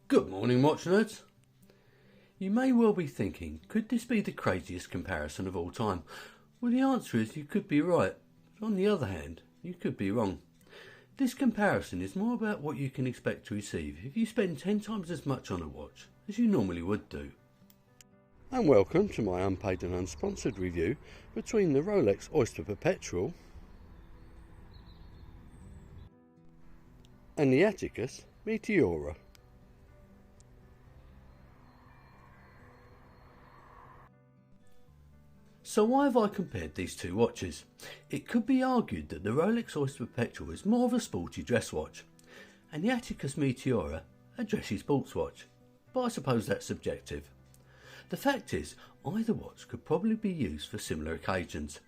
Good morning, watch nerds. You may well be thinking, could this be the craziest comparison of all time? Well, the answer is you could be right, but on the other hand, you could be wrong. This comparison is more about what you can expect to receive if you spend 10 times as much on a watch as you normally would do. And welcome to my unpaid and unsponsored review between the Rolex Oyster Perpetual and the Atticus Meteora. So why have I compared these two watches? It could be argued that the Rolex Oyster Perpetual is more of a sporty dress watch, and the Atticus Meteora a dressy sports watch, but I suppose that's subjective. The fact is, either watch could probably be used for similar occasions.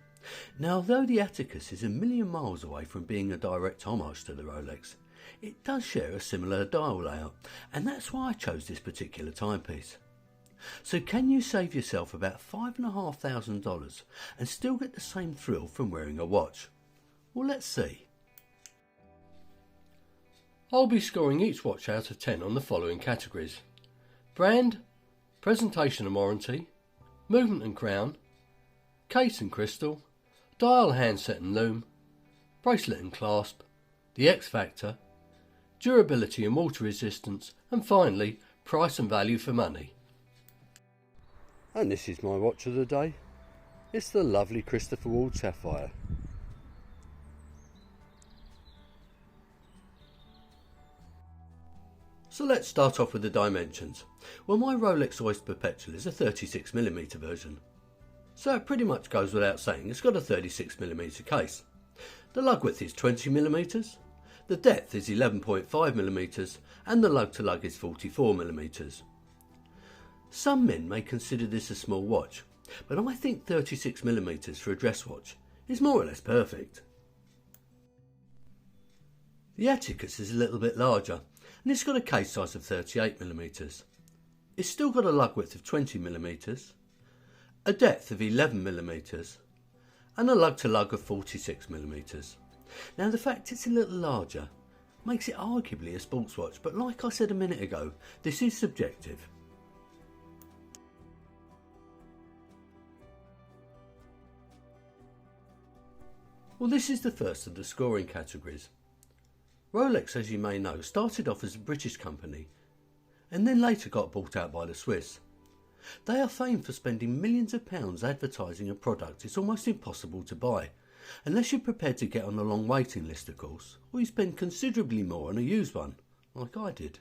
Now, although the Atticus is a million miles away from being a direct homage to the Rolex, it does share a similar dial layout, and that's why I chose this particular timepiece. So can you save yourself about $5,500 and still get the same thrill from wearing a watch? Well, let's see. I'll be scoring each watch out of 10 on the following categories: brand, presentation and warranty, movement and crown, case and crystal, dial, handset and loom, bracelet and clasp, the X factor, durability and water resistance, and finally, price and value for money. And this is my watch of the day. It's the lovely Christopher Ward Sapphire. So let's start off with the dimensions. Well, my Rolex Oyster Perpetual is a 36mm version, so it pretty much goes without saying it's got a 36mm case. The lug width is 20mm, the depth is 11.5mm, and the lug to lug is 44mm. Some men may consider this a small watch, but I think 36mm for a dress watch is more or less perfect. The Atticus is a little bit larger, and it's got a case size of 38mm. It's still got a lug width of 20mm, a depth of 11mm, and a lug to lug of 46mm. Now, the fact it's a little larger makes it arguably a sports watch, but like I said a minute ago, this is subjective. Well, this is the first of the scoring categories. Rolex, as you may know, started off as a British company and then later got bought out by the Swiss. They are famed for spending millions of pounds advertising a product it's almost impossible to buy, unless you're prepared to get on a long waiting list, of course, or you spend considerably more on a used one, like I did.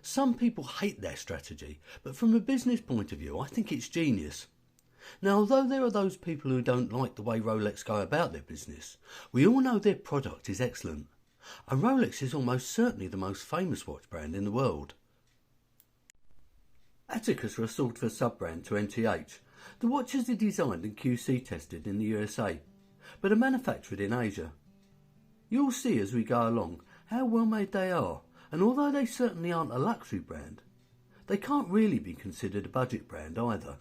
Some people hate their strategy, but from a business point of view, I think it's genius. Now, although there are those people who don't like the way Rolex go about their business, we all know their product is excellent, and Rolex is almost certainly the most famous watch brand in the world. Atticus are a sort of a sub-brand to NTH. The watches are designed and QC tested in the USA, but are manufactured in Asia. You'll see as we go along how well made they are, and although they certainly aren't a luxury brand, they can't really be considered a budget brand either.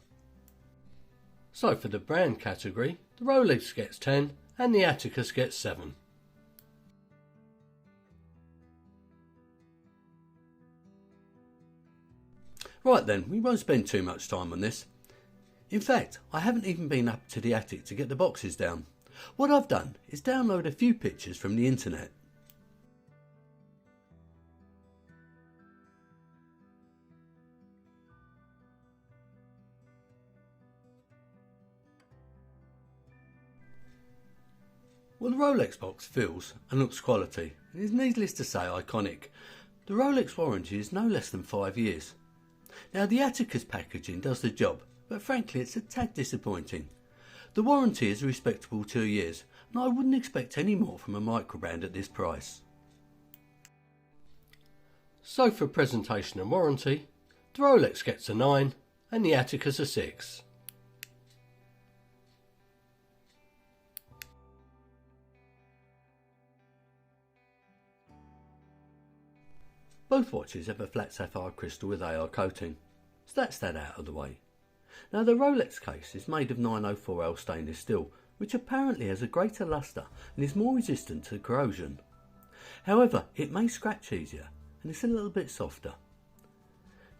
So for the brand category, the Rolex gets 10 and the Atticus gets 7. Right then, we won't spend too much time on this. In fact, I haven't even been up to the attic to get the boxes down. What I've done is download a few pictures from the internet. Well, the Rolex box feels and looks quality, and is needless to say iconic. The Rolex warranty is no less than 5 years. Now, the Atticus packaging does the job, but frankly it's a tad disappointing. The warranty is a respectable 2 years, and I wouldn't expect any more from a microbrand at this price. So for presentation and warranty, the Rolex gets a 9 and the Atticus a 6. Both watches have a flat sapphire crystal with AR coating, so that's that out of the way. Now, the Rolex case is made of 904L stainless steel, which apparently has a greater lustre and is more resistant to corrosion. However, it may scratch easier and it's a little bit softer.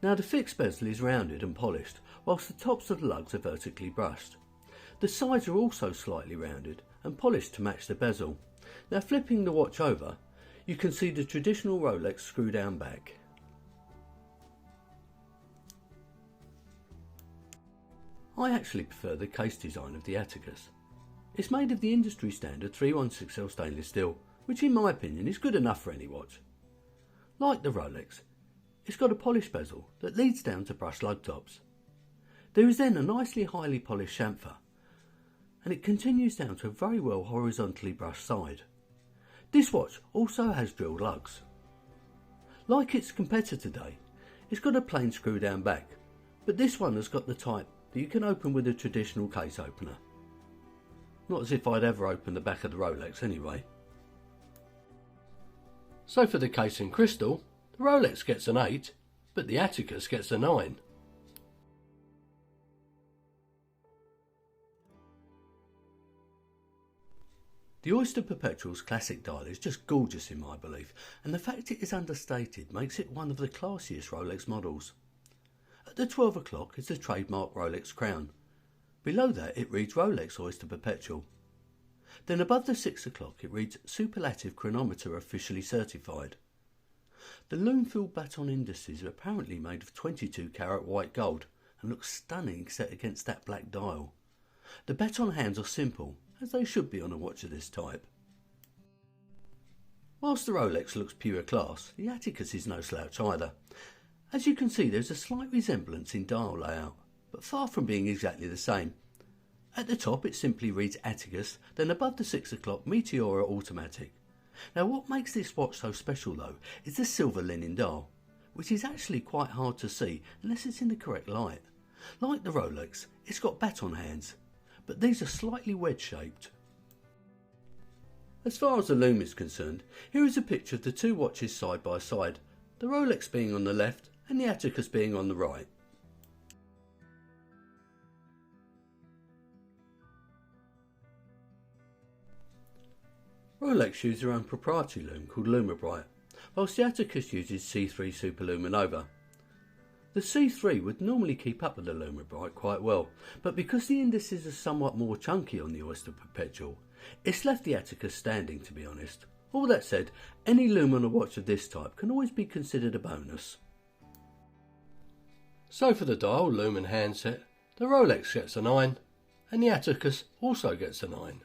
Now, the fixed bezel is rounded and polished, whilst the tops of the lugs are vertically brushed. The sides are also slightly rounded and polished to match the bezel. Now, flipping the watch over, you can see the traditional Rolex screw down back. I actually prefer the case design of the Atticus. It's made of the industry standard 316L stainless steel, which in my opinion is good enough for any watch. Like the Rolex, it's got a polished bezel that leads down to brushed lug tops. There is then a nicely highly polished chamfer, and it continues down to a very well horizontally brushed side. This watch also has drilled lugs. Like its competitor today, it's got a plain screw down back, but this one has got the type that you can open with a traditional case opener. Not as if I'd ever open the back of the Rolex anyway. So for the case in crystal, the Rolex gets an 8, but the Atticus gets a 9. The Oyster Perpetual's classic dial is just gorgeous in my belief, and the fact it is understated makes it one of the classiest Rolex models. At the 12 o'clock is the trademark Rolex crown. Below that it reads Rolex Oyster Perpetual. Then above the 6 o'clock it reads Superlative Chronometer Officially Certified. The lume-filled baton indices are apparently made of 22 carat white gold and look stunning set against that black dial. The baton hands are simple, as they should be on a watch of this type. Whilst the Rolex looks pure class, the Atticus is no slouch either. As you can see, there's a slight resemblance in dial layout, but far from being exactly the same. At the top it simply reads Atticus, then above the 6 o'clock Meteora Automatic. Now, what makes this watch so special though is the silver linen dial, which is actually quite hard to see unless it's in the correct light. Like the Rolex, it's got baton hands, but these are slightly wedge shaped. As far as the lume is concerned, here is a picture of the two watches side by side, the Rolex being on the left and the Atticus being on the right. Rolex use their own proprietary lume called Lumibright, whilst the Atticus uses C3 Superluminova. The C3 would normally keep up with the Lumibright quite well, but because the indices are somewhat more chunky on the Oyster Perpetual, it's left the Atticus standing, to be honest. All that said, any lume on a watch of this type can always be considered a bonus. So for the dial, lume and handset, the Rolex gets a 9 and the Atticus also gets a 9.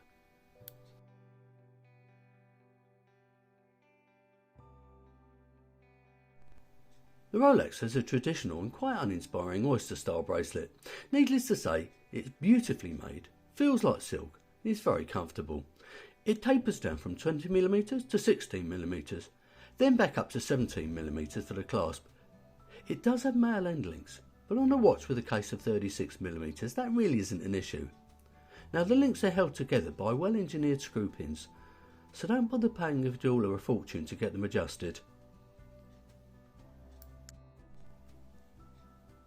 The Rolex has a traditional and quite uninspiring Oyster style bracelet. Needless to say, it's beautifully made, feels like silk, and is very comfortable. It tapers down from 20mm to 16mm, then back up to 17mm for the clasp. It does have male end links, but on a watch with a case of 36mm that really isn't an issue. Now, the links are held together by well engineered screw pins, so don't bother paying a jeweller a fortune to get them adjusted.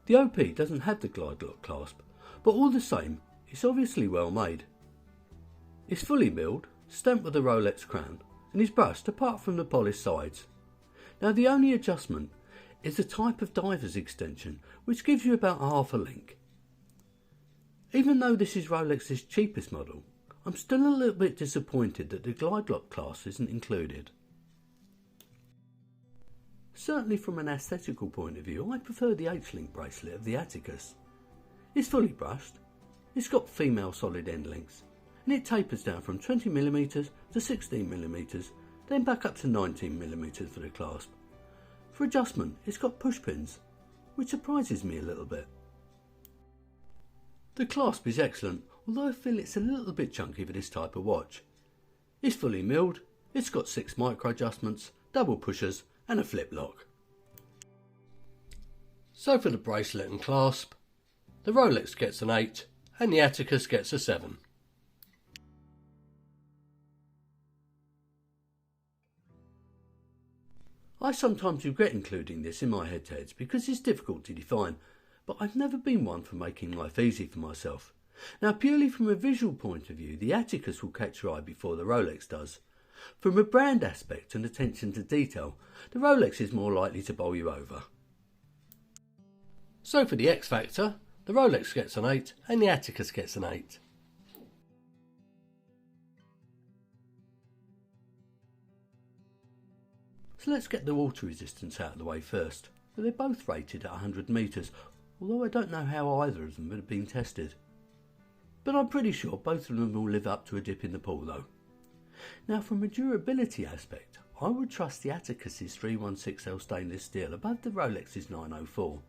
The OP doesn't have the glide lock clasp, but all the same, it's obviously well made. It's fully milled, stamped with the Rolex crown, and is brushed apart from the polished sides. Now, the only adjustment is the type of diver's extension, which gives you about half a link. Even though this is Rolex's cheapest model, I'm still a little bit disappointed that the glide lock class isn't included. Certainly from an aesthetical point of view, I prefer the H-link bracelet of the Atticus. It's fully brushed, it's got female solid end lengths, and it tapers down from 20mm to 16mm, then back up to 19mm for the clasp. For adjustment, it's got push pins, which surprises me a little bit. The clasp is excellent, although I feel it's a little bit chunky for this type of watch. It's fully milled, it's got 6 micro adjustments, double pushers and a flip lock. So for the bracelet and clasp, the Rolex gets an 8 and the Atticus gets a 7. I sometimes regret including this in my head-to-heads because it's difficult to define, but I've never been one for making life easy for myself. Now, purely from a visual point of view, the Atticus will catch your eye before the Rolex does. From a brand aspect and attention to detail, the Rolex is more likely to bowl you over. So for the X Factor, the Rolex gets an 8 and the Atticus gets an 8. So let's get the water resistance out of the way first. They're both rated at 100 metres, although I don't know how either of them have been tested. But I'm pretty sure both of them will live up to a dip in the pool though. Now from a durability aspect, I would trust the Atticus's 316L stainless steel above the Rolex's 904.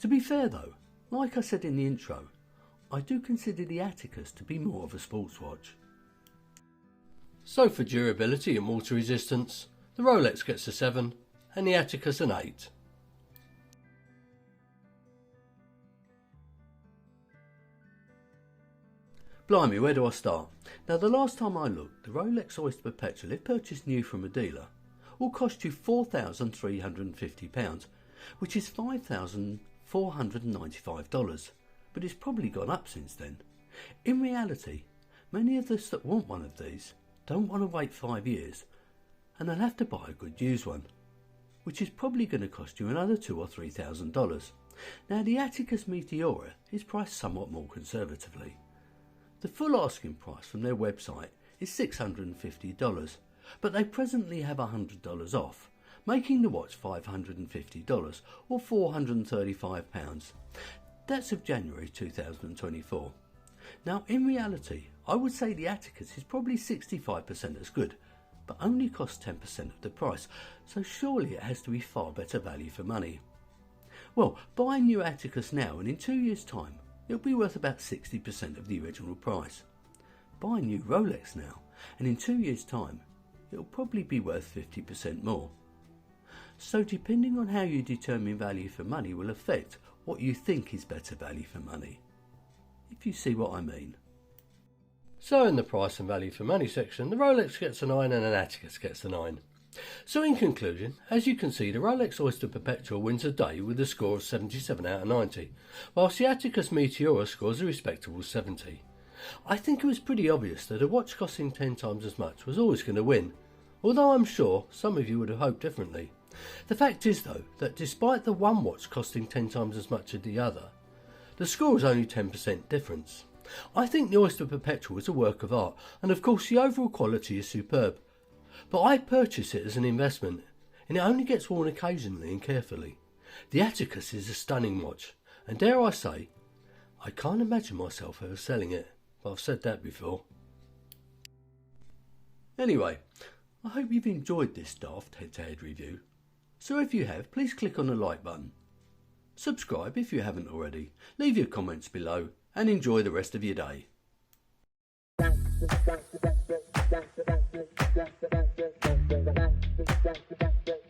To be fair though, like I said in the intro, I do consider the Atticus to be more of a sports watch. So for durability and water resistance, the Rolex gets a 7 and the Atticus an 8. Blimey, where do I start? Now the last time I looked, the Rolex Oyster Perpetual, if purchased new from a dealer, will cost you £4,350, which is $5,495, but it's probably gone up since then. In reality, many of us that want one of these don't want to wait 5 years, and they'll have to buy a good used one, which is probably going to cost you another $2,000 or $3,000. Now the Atticus Meteora is priced somewhat more conservatively. The full asking price from their website is $650, but they presently have $100 off, making the watch $550 or £435. That's of January 2024. Now in reality, I would say the Atticus is probably 65% as good, but only costs 10% of the price, so surely it has to be far better value for money. Well, buy a new Atticus now and in 2 years' time, it'll be worth about 60% of the original price. Buy a new Rolex now, and in 2 years' time, it'll probably be worth 50% more. So depending on how you determine value for money will affect what you think is better value for money, if you see what I mean. So in the price and value for money section, the Rolex gets a 9 and an Atticus gets a 9. So in conclusion, as you can see, the Rolex Oyster Perpetual wins the day with a score of 77 out of 90, whilst the Atticus Meteora scores a respectable 70. I think it was pretty obvious that a watch costing 10 times as much was always going to win, although I'm sure some of you would have hoped differently. The fact is though, that despite the one watch costing 10 times as much as the other, the score is only 10% difference. I think the Oyster Perpetual is a work of art, and of course the overall quality is superb. But I purchase it as an investment, and it only gets worn occasionally and carefully. The Atticus is a stunning watch, and dare I say, I can't imagine myself ever selling it, but I've said that before. Anyway, I hope you've enjoyed this daft head-to-head review. So if you have, please click on the like button. Subscribe if you haven't already, leave your comments below, and enjoy the rest of your day.